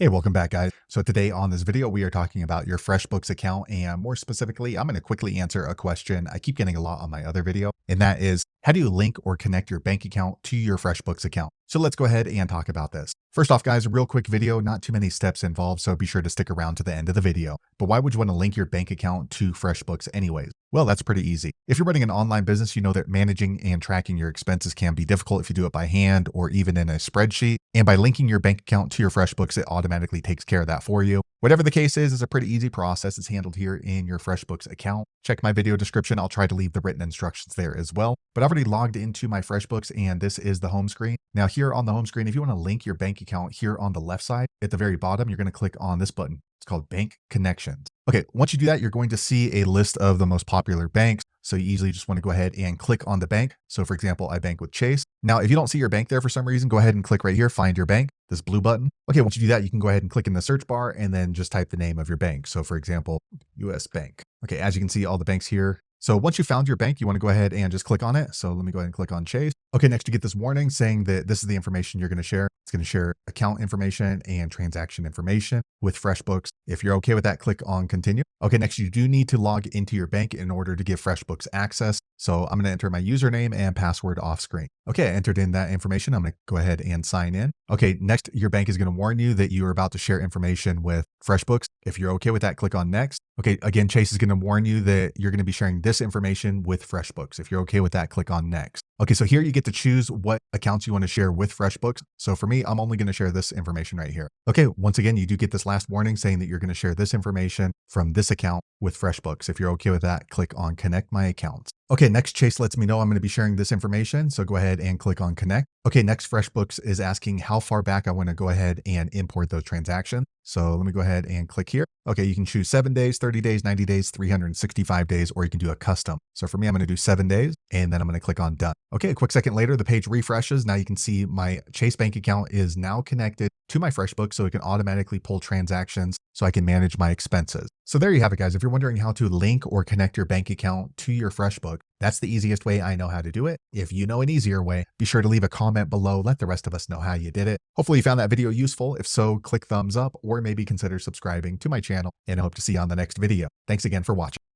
Hey, welcome back, guys. So today on this video, we are talking about your FreshBooks account, and more specifically, I'm going to quickly answer a question I keep getting a lot on my other video, and that is, how do you link or connect your bank account to your FreshBooks account? So let's go ahead and talk about this. First off, guys, a real quick video, not too many steps involved, so be sure to stick around to the end of the video. But why would you want to link your bank account to FreshBooks anyways? Well, that's pretty easy. If you're running an online business, you know that managing and tracking your expenses can be difficult if you do it by hand or even in a spreadsheet. And by linking your bank account to your FreshBooks, it automatically takes care of that for you. Whatever the case is a pretty easy process. It's handled here in your FreshBooks account. Check my video description. I'll try to leave the written instructions there as well. But I've already logged into my FreshBooks and this is the home screen. Now here on the home screen, if you want to link your bank account here on the left side, at the very bottom, you're going to click on this button. It's called Bank Connections. Okay, once you do that, you're going to see a list of the most popular banks. So you easily just want to go ahead and click on the bank. So for example, I bank with Chase. Now, if you don't see your bank there for some reason, go ahead and click right here, find your bank, this blue button. Okay, once you do that, you can go ahead and click in the search bar and then just type the name of your bank. So for example, US Bank. Okay, as you can see, all the banks here. So once you found your bank, you want to go ahead and just click on it. So let me go ahead and click on Chase. Okay, next you get this warning saying that this is the information you're going to share. It's going to share account information and transaction information with FreshBooks. If you're okay with that, click on continue. Okay, next you do need to log into your bank in order to give FreshBooks access. So I'm going to enter my username and password off screen. Okay, I entered in that information. I'm going to go ahead and sign in. Okay, next your bank is going to warn you that you are about to share information with FreshBooks. If you're okay with that, click on next. Okay, again, Chase is going to warn you that you're going to be sharing this information with FreshBooks. If you're okay with that, click on next. Okay, so here you get to choose what accounts you want to share with FreshBooks. So for me, I'm only going to share this information right here. Okay, once again, you do get this last warning saying that you're going to share this information from this account with FreshBooks. If you're okay with that, click on Connect My Accounts. Okay, next Chase lets me know I'm going to be sharing this information. So go ahead and click on Connect. Okay, next FreshBooks is asking how far back I want to go ahead and import those transactions. So let me go ahead and click here. Okay, you can choose 7 days, 30 days, 90 days, 365 days, or you can do a custom. So for me, I'm going to do 7 days and then I'm going to click on done. Okay, a quick second later, the page refreshes. Now you can see my Chase bank account is now connected to my FreshBooks so it can automatically pull transactions so I can manage my expenses. So there you have it, guys. If you're wondering how to link or connect your bank account to your FreshBook, that's the easiest way I know how to do it. If you know an easier way, be sure to leave a comment below. Let the rest of us know how you did it. Hopefully you found that video useful. If so, click thumbs up or maybe consider subscribing to my channel, and I hope to see you on the next video. Thanks again for watching.